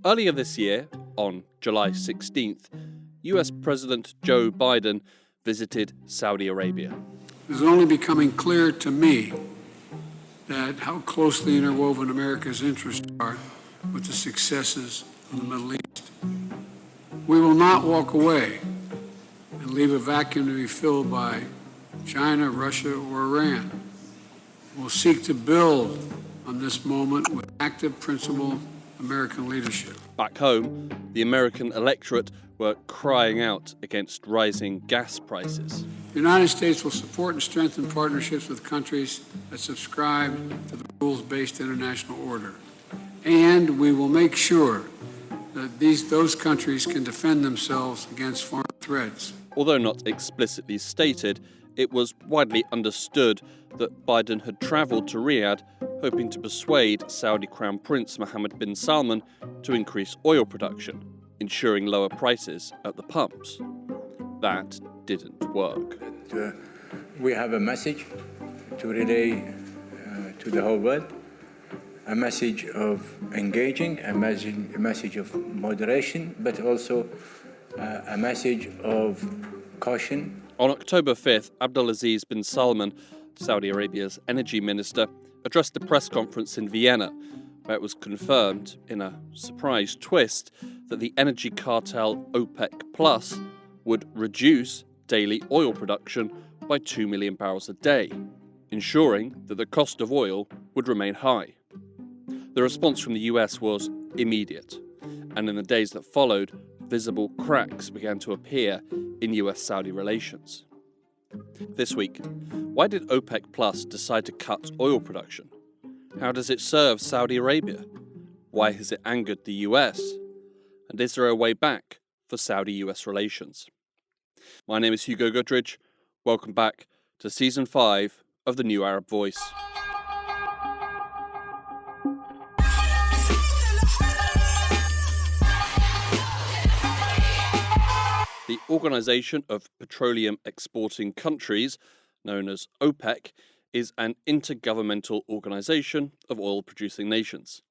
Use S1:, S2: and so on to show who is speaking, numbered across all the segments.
S1: Earlier this year, on July 16th, US President Joe Biden visited Saudi Arabia.
S2: It is only becoming clear to me that how closely interwoven America's interests are with the successes of the Middle East. We will not walk away and leave a vacuum to be filled by China, Russia, or Iran. We'll seek to build on this moment with active, principled American leadership.
S1: Back home, the American electorate were crying out against rising gas prices.
S2: The United States will support and strengthen partnerships with countries that subscribe to the rules-based international order. And we will make sure that those countries can defend themselves against foreign threats.
S1: Although not explicitly stated, it was widely understood that Biden had travelled to Riyadh hoping to persuade Saudi Crown Prince Mohammed bin Salman to increase oil production, ensuring lower prices at the pumps. That didn't work.
S3: We have a message to relay to the whole world, a message of engaging, a message of moderation, but also a message of caution.
S1: On October 5th, Abdulaziz bin Salman, Saudi Arabia's energy minister, addressed a press conference in Vienna, where it was confirmed, in a surprise twist, that the energy cartel OPEC Plus would reduce daily oil production by 2 million barrels a day, ensuring that the cost of oil would remain high. The response from the US was immediate, and in the days that followed, visible cracks began to appear in US-Saudi relations. This week, why did OPEC Plus decide to cut oil production? How does it serve Saudi Arabia? Why has it angered the US? And is there a way back for Saudi-US relations? My name is Hugo Goodridge. Welcome back to Season 5 of The New Arab Voice. The Organization of Petroleum Exporting Countries, known as OPEC, is an intergovernmental organization of oil-producing nations.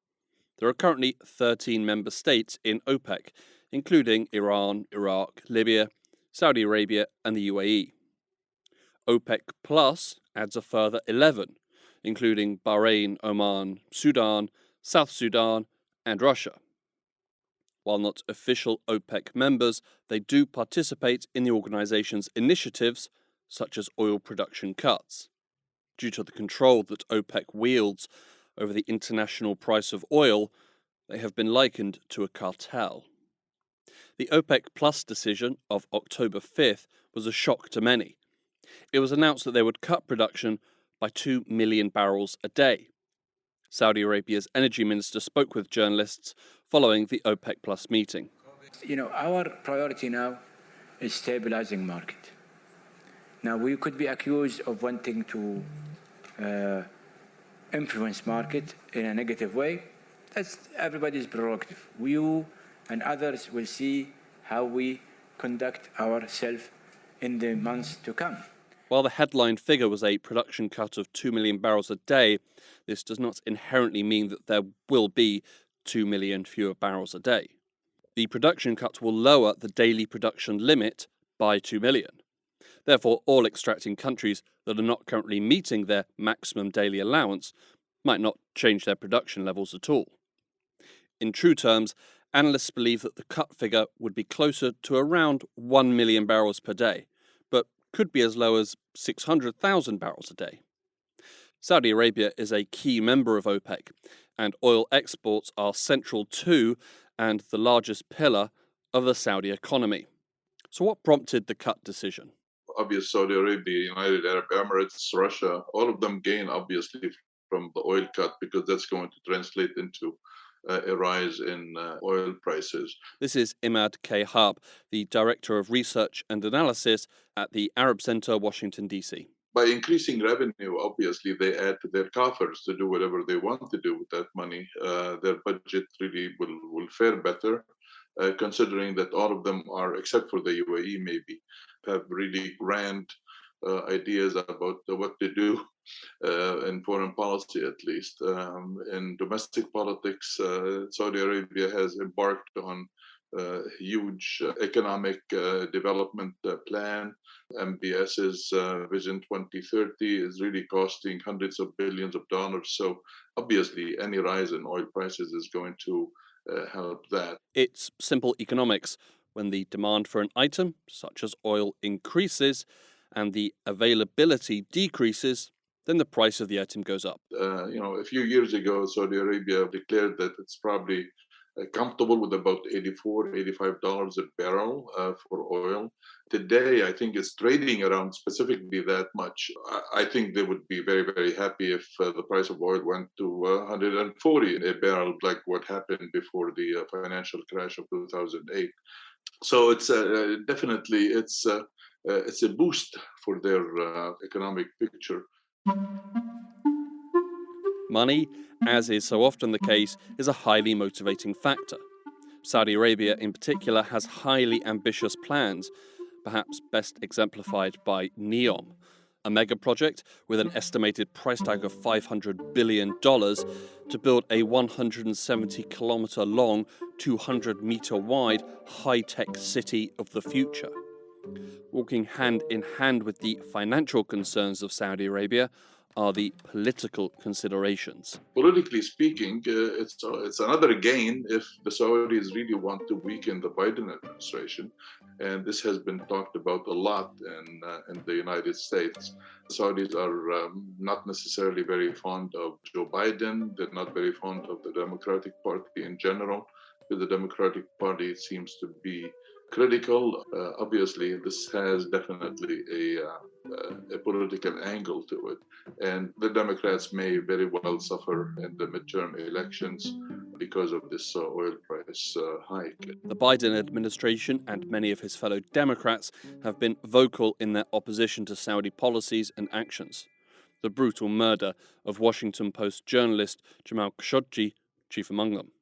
S1: There are currently 13 member states in OPEC, including Iran, Iraq, Libya, Saudi Arabia, and the UAE. OPEC Plus adds a further 11, including Bahrain, Oman, Sudan, South Sudan, and Russia. While not official OPEC members, they do participate in the organization's initiatives, such as oil production cuts. Due to the control that OPEC wields over the international price of oil, they have been likened to a cartel. The OPEC Plus decision of October 5th was a shock to many. It was announced that they would cut production by 2 million barrels a day. Saudi Arabia's energy minister spoke with journalists following the OPEC Plus meeting.
S3: Our priority now is stabilizing market. Now, we could be accused of wanting to influence market in a negative way. That's everybody's prerogative. You and others will see how we conduct ourselves in the months to come.
S1: While the headline figure was a production cut of 2 million barrels a day, this does not inherently mean that there will be 2 million fewer barrels a day. The production cut will lower the daily production limit by 2 million. Therefore, all extracting countries that are not currently meeting their maximum daily allowance might not change their production levels at all. In true terms, analysts believe that the cut figure would be closer to around 1 million barrels per day, but could be as low as 600,000 barrels a day. Saudi Arabia is a key member of OPEC, and oil exports are central to and the largest pillar of the Saudi economy. So what prompted the cut decision?
S4: Obviously, Saudi Arabia, United Arab Emirates, Russia, all of them gain, obviously, from the oil cut because that's going to translate into a rise in oil prices.
S1: This is Imad Harb, the Director of Research and Analysis at the Arab Center, Washington, D.C.
S4: By increasing revenue, obviously, they add to their coffers to do whatever they want to do with that money. Their budget really will fare better, considering that all of them are, except for the UAE maybe, have really grand ideas about what to do in foreign policy at least. In domestic politics, Saudi Arabia has embarked on a huge economic development plan. MBS's Vision 2030 is really costing hundreds of billions of dollars. So obviously, any rise in oil prices is going to help that.
S1: It's simple economics. When the demand for an item, such as oil, increases and the availability decreases, then the price of the item goes up.
S4: A few years ago, Saudi Arabia declared that it's probably comfortable with about $84, $85 a barrel for oil. Today, I think it's trading around specifically that much. I think they would be very, very happy if the price of oil went to 140 a barrel, like what happened before the financial crash of 2008. So it's definitely it's a boost for their economic picture.
S1: Money, as is so often the case, is a highly motivating factor. Saudi Arabia, in particular, has highly ambitious plans, perhaps best exemplified by NEOM, a mega project with an estimated price tag of $500 billion to build a 170-kilometer long, 200-meter wide, high-tech city of the future. Walking hand in hand with the financial concerns of Saudi Arabia are the political considerations.
S4: Politically speaking, it's another gain if the Saudis really want to weaken the Biden administration, and this has been talked about a lot in the United States. The Saudis are not necessarily very fond of Joe Biden. They're not very fond of the Democratic Party in general. The Democratic Party seems to be critical. Obviously, this has definitely a political angle to it. And the Democrats may very well suffer in the midterm elections because of this oil price hike.
S1: The Biden administration and many of his fellow Democrats have been vocal in their opposition to Saudi policies and actions. The brutal murder of Washington Post journalist Jamal Khashoggi chief among them.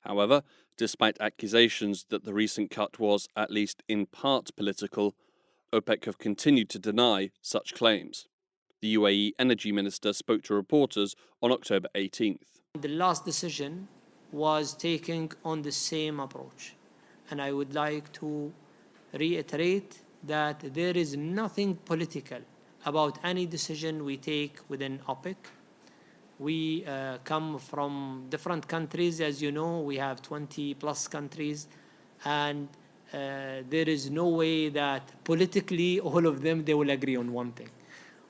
S1: However, despite accusations that the recent cut was, at least in part, political, OPEC have continued to deny such claims. The UAE energy minister spoke to reporters on October 18th.
S5: The last decision was taken on the same approach. And I would like to reiterate that there is nothing political about any decision we take within OPEC. We come from different countries. As you know, we have 20 plus countries, and there is no way that politically all of them, they will agree on one thing.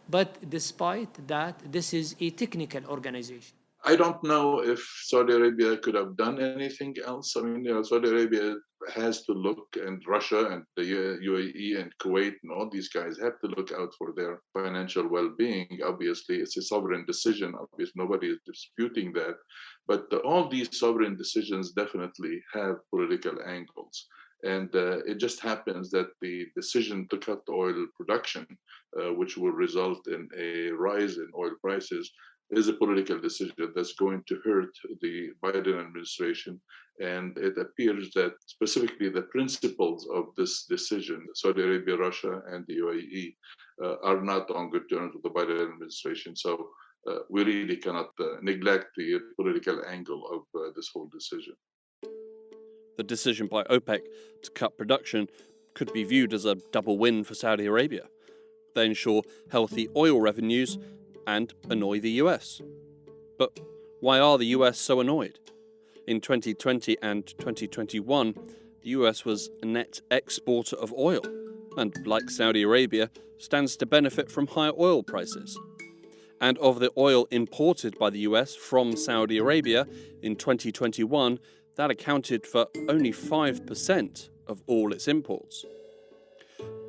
S5: But despite that, this is a technical organization.
S4: I don't know if Saudi Arabia could have done anything else. I mean, Saudi Arabia has to look, and Russia and the UAE and Kuwait and all these guys have to look out for their financial well-being. Obviously, it's a sovereign decision. Obviously, nobody is disputing that. But all these sovereign decisions definitely have political angles. And it just happens that the decision to cut oil production, which will result in a rise in oil prices, is a political decision that's going to hurt the Biden administration. And it appears that specifically the principles of this decision, Saudi Arabia, Russia, and the UAE, are not on good terms with the Biden administration. So we really cannot neglect the political angle of this whole decision.
S1: The decision by OPEC to cut production could be viewed as a double win for Saudi Arabia. They ensure healthy oil revenues and annoy the US. But why are the US so annoyed? In 2020 and 2021, the US was a net exporter of oil, and like Saudi Arabia, stands to benefit from higher oil prices. And of the oil imported by the US from Saudi Arabia in 2021, that accounted for only 5% of all its imports.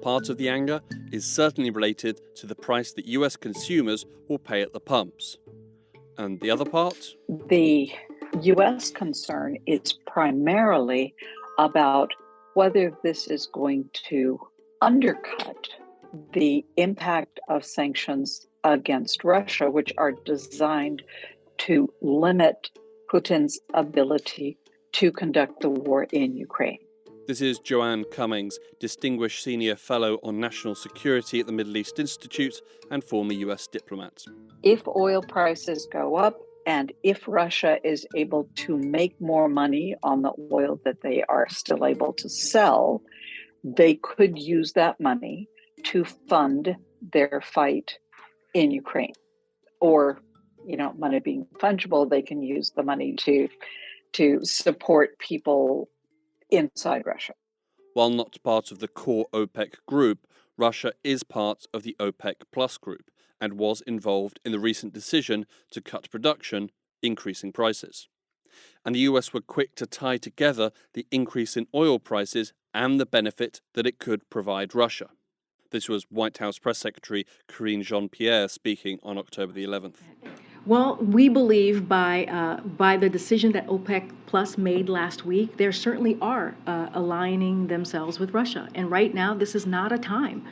S1: Part of the anger is certainly related to the price that US consumers will pay at the pumps. And the other part?
S6: The US concern is primarily about whether this is going to undercut the impact of sanctions against Russia, which are designed to limit Putin's ability to conduct the war in Ukraine.
S1: This is Joanne Cummings, Distinguished Senior Fellow on National Security at the Middle East Institute and former US diplomat.
S6: If oil prices go up and if Russia is able to make more money on the oil that they are still able to sell, they could use that money to fund their fight in Ukraine. Or, money being fungible, they can use the money to support people inside Russia.
S1: While not part of the core OPEC group, Russia is part of the OPEC Plus group and was involved in the recent decision to cut production, increasing prices. And the US were quick to tie together the increase in oil prices and the benefit that it could provide Russia. This was White House Press Secretary Karine Jean-Pierre speaking on October the 11th.
S7: Well, we believe by the decision that OPEC Plus made last week, there certainly are aligning themselves with Russia. And right now, this is not a time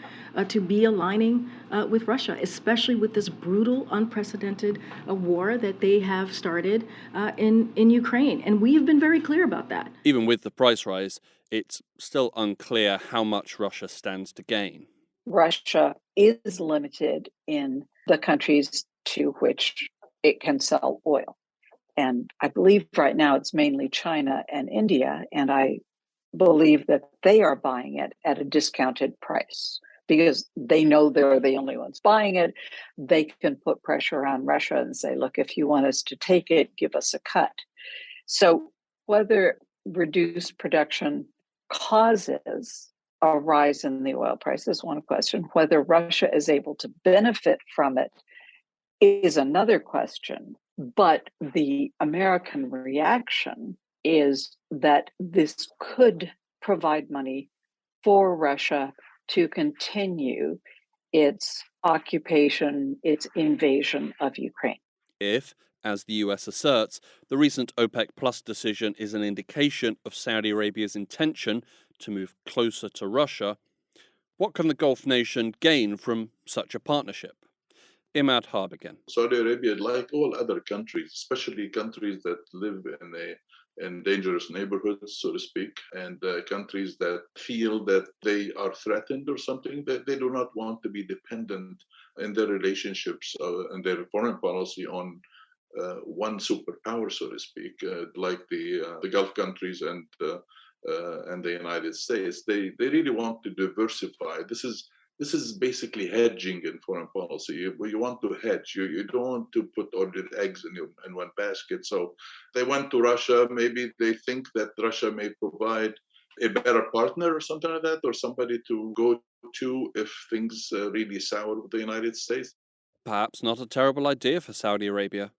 S7: to be aligning with Russia, especially with this brutal, unprecedented war that they have started in Ukraine. And we have been very clear about that.
S1: Even with the price rise, it's still unclear how much Russia stands to gain.
S6: Russia is limited in the countries to which it can sell oil. And I believe right now it's mainly China and India. And I believe that they are buying it at a discounted price because they know they're the only ones buying it. They can put pressure on Russia and say, look, if you want us to take it, give us a cut. So whether reduced production causes a rise in the oil price is one question. Whether Russia is able to benefit from it is another question. But the American reaction is that this could provide money for Russia to continue its occupation, its invasion of Ukraine.
S1: If, as the US asserts, the recent OPEC Plus decision is an indication of Saudi Arabia's intention to move closer to Russia, what can the Gulf nation gain from such a partnership? Imad Harb again.
S4: Saudi Arabia, like all other countries, especially countries that live in dangerous neighborhoods, so to speak, and countries that feel that they are threatened or something, that they do not want to be dependent in their relationships and their foreign policy on one superpower, so to speak, like the Gulf countries and the United States. They really want to diversify. This is basically hedging in foreign policy. You want to hedge. You don't want to put all the eggs in one basket. So they went to Russia. Maybe they think that Russia may provide a better partner or something like that, or somebody to go to if things really sour with the United States.
S1: Perhaps not a terrible idea for Saudi Arabia.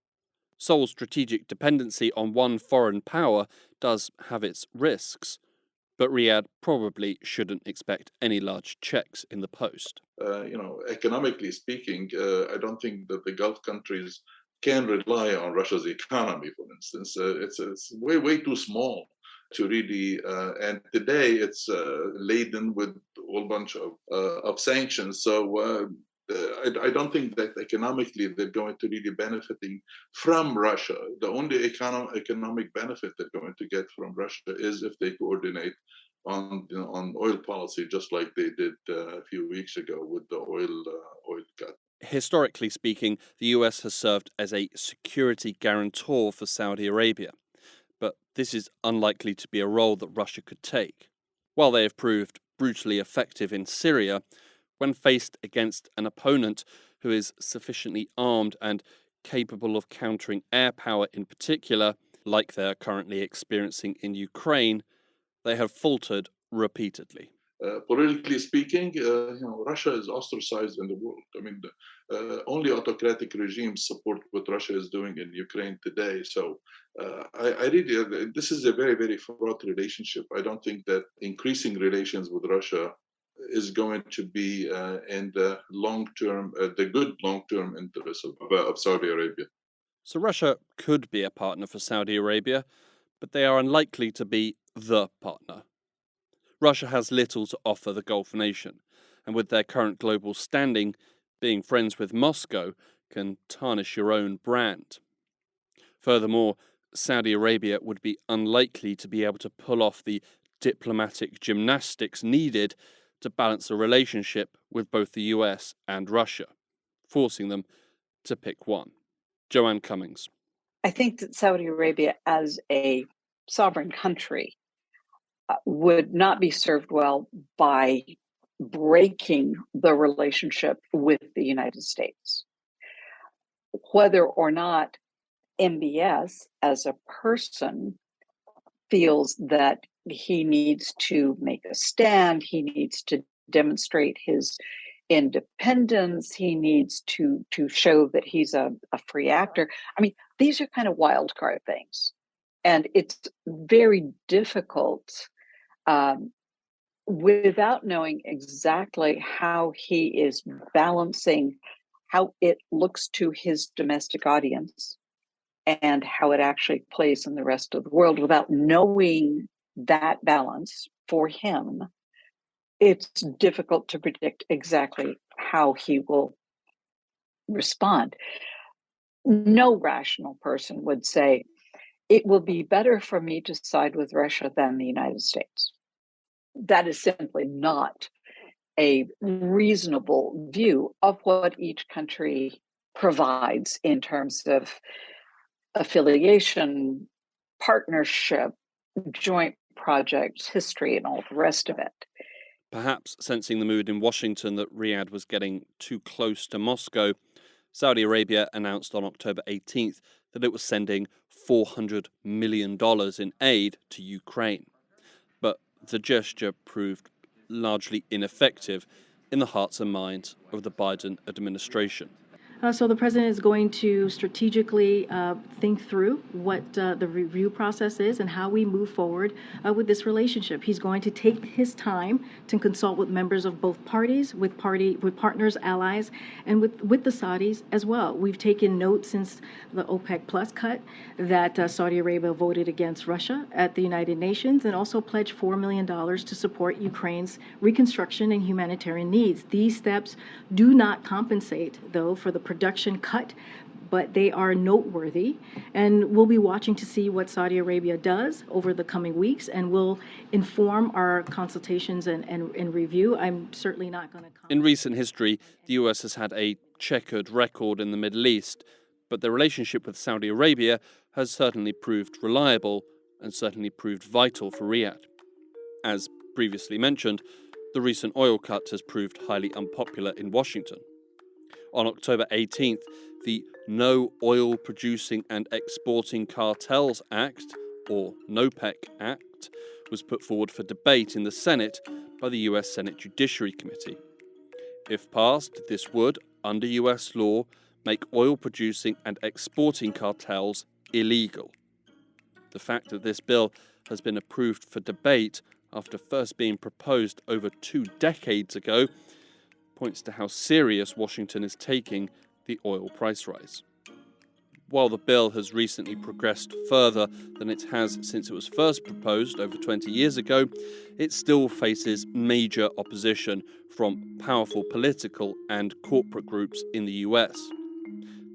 S1: Sole strategic dependency on one foreign power does have its risks, but Riyadh probably shouldn't expect any large checks in the post.
S4: Economically speaking, I don't think that the Gulf countries can rely on Russia's economy, for instance. It's way too small to really, and today it's laden with a whole bunch of sanctions. So I don't think that economically they're going to really benefiting from Russia. The only economic benefit they're going to get from Russia is if they coordinate on oil policy, just like they did a few weeks ago with the oil cut.
S1: Historically speaking, the US has served as a security guarantor for Saudi Arabia, but this is unlikely to be a role that Russia could take. While they have proved brutally effective in Syria, when faced against an opponent who is sufficiently armed and capable of countering air power in particular, like they are currently experiencing in Ukraine, they have faltered repeatedly.
S4: Politically speaking, Russia is ostracized in the world. I mean, only autocratic regimes support what Russia is doing in Ukraine today. So I really, this is a very, very fraught relationship. I don't think that increasing relations with Russia is going to be in the long-term, the good long-term interests of Saudi Arabia.
S1: So Russia could be a partner for Saudi Arabia, but they are unlikely to be the partner. Russia has little to offer the Gulf nation, and with their current global standing, being friends with Moscow can tarnish your own brand. Furthermore, Saudi Arabia would be unlikely to be able to pull off the diplomatic gymnastics needed to balance the relationship with both the US and Russia, forcing them to pick one. Joanne Cummings.
S6: I think that Saudi Arabia, as a sovereign country, would not be served well by breaking the relationship with the United States. Whether or not MBS as a person feels that he needs to make a stand, he needs to demonstrate his independence, he needs to show that he's a free actor. I mean, these are kind of wild card things. And it's very difficult without knowing exactly how he is balancing how it looks to his domestic audience and how it actually plays in the rest of the world. Without knowing that balance for him, it's difficult to predict exactly how he will respond. No rational person would say, it will be better for me to side with Russia than the United States. That is simply not a reasonable view of what each country provides in terms of affiliation, partnership, joint projects, history, and all the rest of it.
S1: Perhaps sensing the mood in Washington that Riyadh was getting too close to Moscow, Saudi Arabia announced on October 18th that it was sending $400 million in aid to Ukraine. But the gesture proved largely ineffective in the hearts and minds of the Biden administration.
S7: So the president is going to strategically think through what the review process is and how we move forward with this relationship. He's going to take his time to consult with members of both parties, with partners, allies, and with the Saudis as well. We've taken note since the OPEC Plus cut that Saudi Arabia voted against Russia at the United Nations and also pledged $4 million to support Ukraine's reconstruction and humanitarian needs. These steps do not compensate, though, for the production cut, but they are noteworthy, and we'll be watching to see what Saudi Arabia does over the coming weeks, and we'll inform our consultations and review. I'm certainly not going to comment.
S1: In recent history, the US has had a checkered record in the Middle East, but the relationship with Saudi Arabia has certainly proved reliable and certainly proved vital for Riyadh. As previously mentioned, the recent oil cut has proved highly unpopular in Washington. On October 18th, the No Oil Producing and Exporting Cartels Act, or NOPEC Act, was put forward for debate in the Senate by the US Senate Judiciary Committee. If passed, this would, under US law, make oil producing and exporting cartels illegal. The fact that this bill has been approved for debate after first being proposed over 2 decades ago points to how serious Washington is taking the oil price rise. While the bill has recently progressed further than it has since it was first proposed over 20 years ago, it still faces major opposition from powerful political and corporate groups in the US.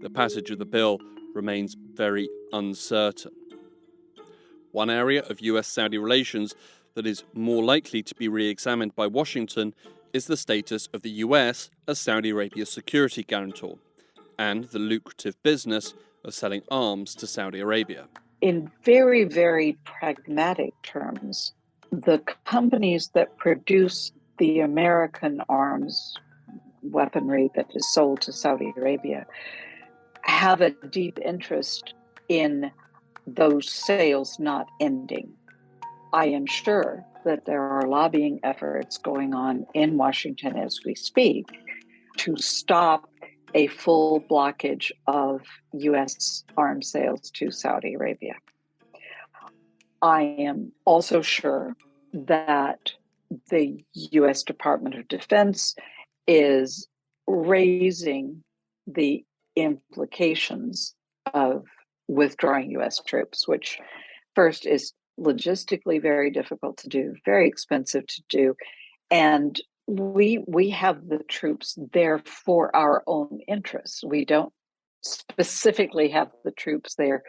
S1: The passage of the bill remains very uncertain. One area of US-Saudi relations that is more likely to be re-examined by Washington is the status of the US as Saudi Arabia's security guarantor and the lucrative business of selling arms to Saudi Arabia.
S6: In very, very pragmatic terms, the companies that produce the American arms weaponry that is sold to Saudi Arabia have a deep interest in those sales not ending. I am sure that there are lobbying efforts going on in Washington as we speak to stop a full blockage of U.S. arms sales to Saudi Arabia. I am also sure that the U.S. Department of Defense is raising the implications of withdrawing U.S. troops, which first is logistically very difficult to do, very expensive to do, and we have the troops there for our own interests. We don't specifically have the troops there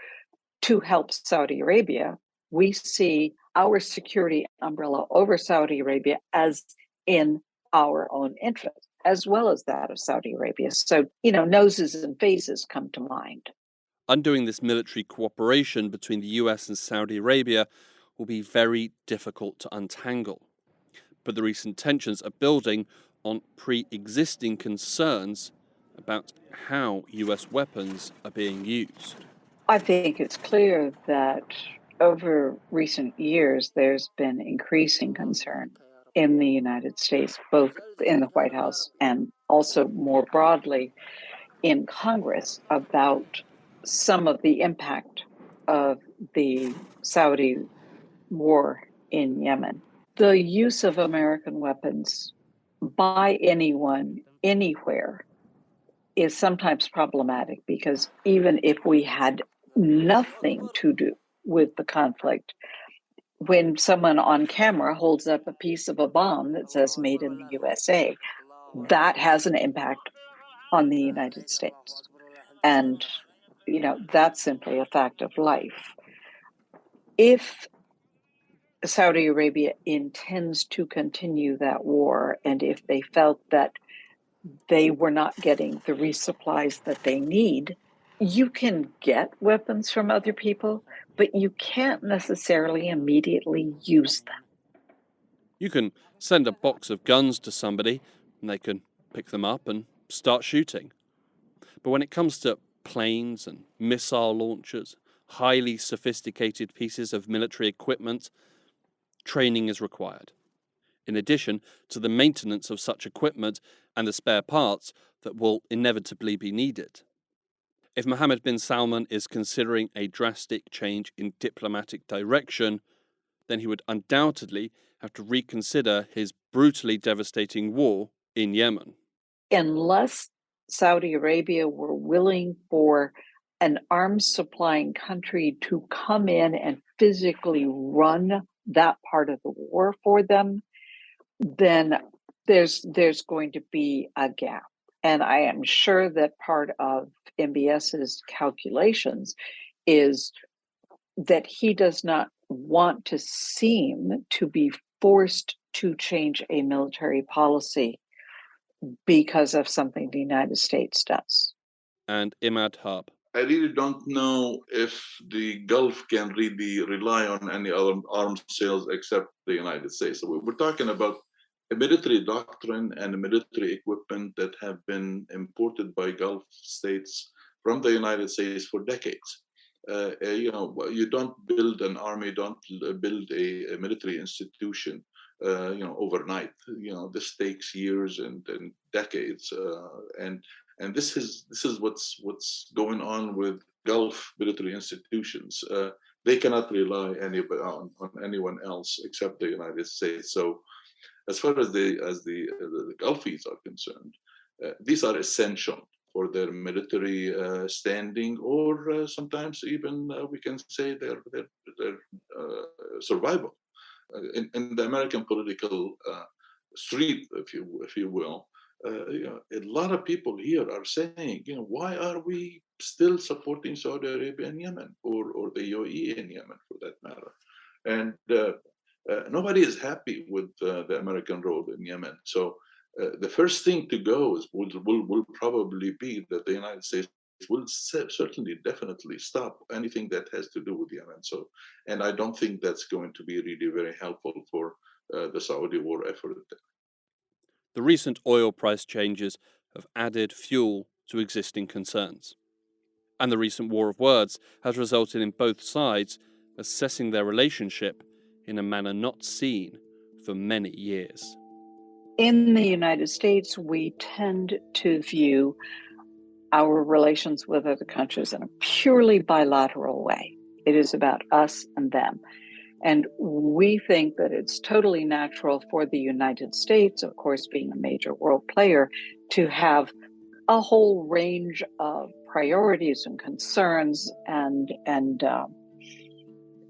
S6: to help Saudi Arabia. We see our security umbrella over Saudi Arabia as in our own interest, as well as that of Saudi Arabia. So, noses and faces come to mind.
S1: Undoing this military cooperation between the US and Saudi Arabia will be very difficult to untangle. But the recent tensions are building on pre-existing concerns about how US weapons are being used.
S6: I think it's clear that over recent years, there's been increasing concern in the United States, both in the White House and also more broadly in Congress, about some of the impact of the Saudi war in Yemen. The use of American weapons by anyone, anywhere, is sometimes problematic because even if we had nothing to do with the conflict, when someone on camera holds up a piece of a bomb that says made in the USA, that has an impact on the United States. And, that's simply a fact of life. If Saudi Arabia intends to continue that war, and if they felt that they were not getting the resupplies that they need, you can get weapons from other people, but you can't necessarily immediately use them.
S1: You can send a box of guns to somebody and they can pick them up and start shooting. But when it comes to planes and missile launchers, highly sophisticated pieces of military equipment, training is required, in addition to the maintenance of such equipment and the spare parts that will inevitably be needed. If Mohammed bin Salman is considering a drastic change in diplomatic direction, then he would undoubtedly have to reconsider his brutally devastating war in Yemen.
S6: Unless Saudi Arabia were willing for an arms supplying country to come in and physically run that part of the war for them, then there's going to be a gap. And I am sure that part of MBS's calculations is that he does not want to seem to be forced to change a military policy because of something the United States does.
S1: And Imad Harb.
S4: I really don't know if the Gulf can really rely on any other arms sales except the United States. So we're talking about a military doctrine and military equipment that have been imported by Gulf states from the United States for decades. You don't build an army, don't build a military institution, overnight. This takes years and decades, and this is what's going on with Gulf military institutions. They cannot rely on anyone else except the United States. So, as far as the Gulfies are concerned, these are essential for their military standing, or sometimes even we can say their survival in the American political street, if you will. A lot of people here are saying, why are we still supporting Saudi Arabia in Yemen, or the UAE in Yemen, for that matter? And nobody is happy with the American role in Yemen. So the first thing to go will probably be that the United States will certainly, definitely stop anything that has to do with Yemen. So, and I don't think that's going to be really very helpful for the Saudi war effort.
S1: The recent oil price changes have added fuel to existing concerns. And the recent war of words has resulted in both sides assessing their relationship in a manner not seen for many years.
S6: In the United States, we tend to view our relations with other countries in a purely bilateral way. It is about us and them. And we think that it's totally natural for the United States, of course, being a major world player, to have a whole range of priorities and concerns and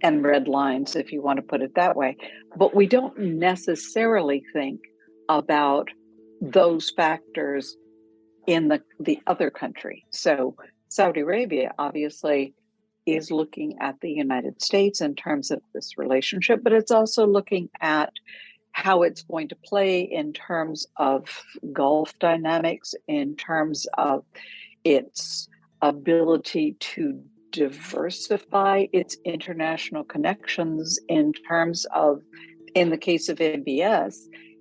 S6: red lines, if you want to put it that way. But we don't necessarily think about those factors in the other country. So Saudi Arabia obviously is looking at the United States in terms of this relationship, but it's also looking at how it's going to play in terms of Gulf dynamics, in terms of its ability to diversify its international connections, in terms of, in the case of MBS,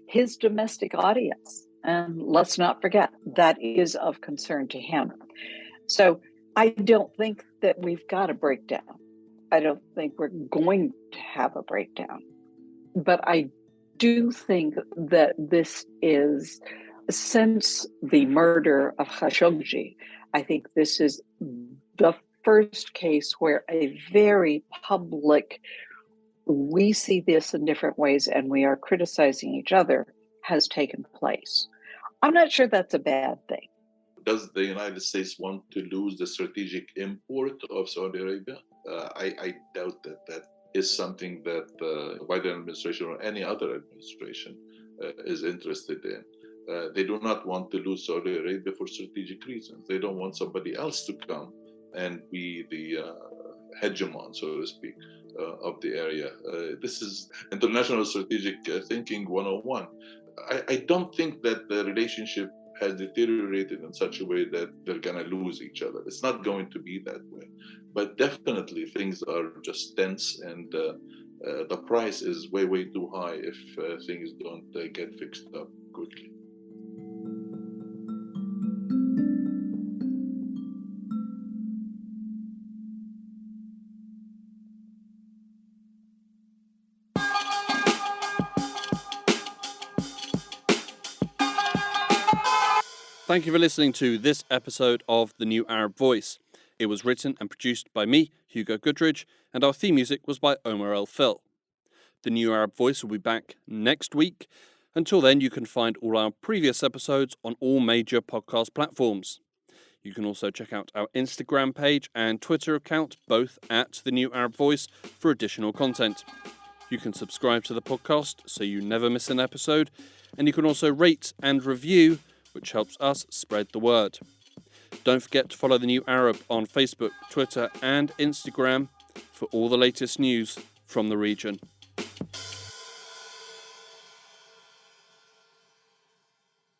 S6: his domestic audience. And let's not forget, that is of concern to him. So I don't think that we've got a breakdown. I don't think we're going to have a breakdown. But I do think that this is, since the murder of Khashoggi, I think this is the first case where a very public, we see this in different ways and we are criticizing each other, has taken place. I'm not sure that's a bad thing.
S4: Does the United States want to lose the strategic import of Saudi Arabia? I doubt that is something that the Biden administration or any other administration is interested in. They do not want to lose Saudi Arabia for strategic reasons. They don't want somebody else to come and be the hegemon, so to speak, of the area. This is international strategic thinking 101. I don't think that the relationship has deteriorated in such a way that they're going to lose each other. It's not going to be that way. But definitely things are just tense, and the price is way, way too high if things don't get fixed up quickly.
S1: Thank you for listening to this episode of The New Arab Voice. It was written and produced by me, Hugo Goodridge, and our theme music was by Omar El Fil. The New Arab Voice will be back next week. Until then, you can find all our previous episodes on all major podcast platforms. You can also check out our Instagram page and Twitter account, both at The New Arab Voice, for additional content. You can subscribe to the podcast so you never miss an episode, and you can also rate and review, which helps us spread the word. Don't forget to follow The New Arab on Facebook, Twitter, and Instagram for all the latest news from the region.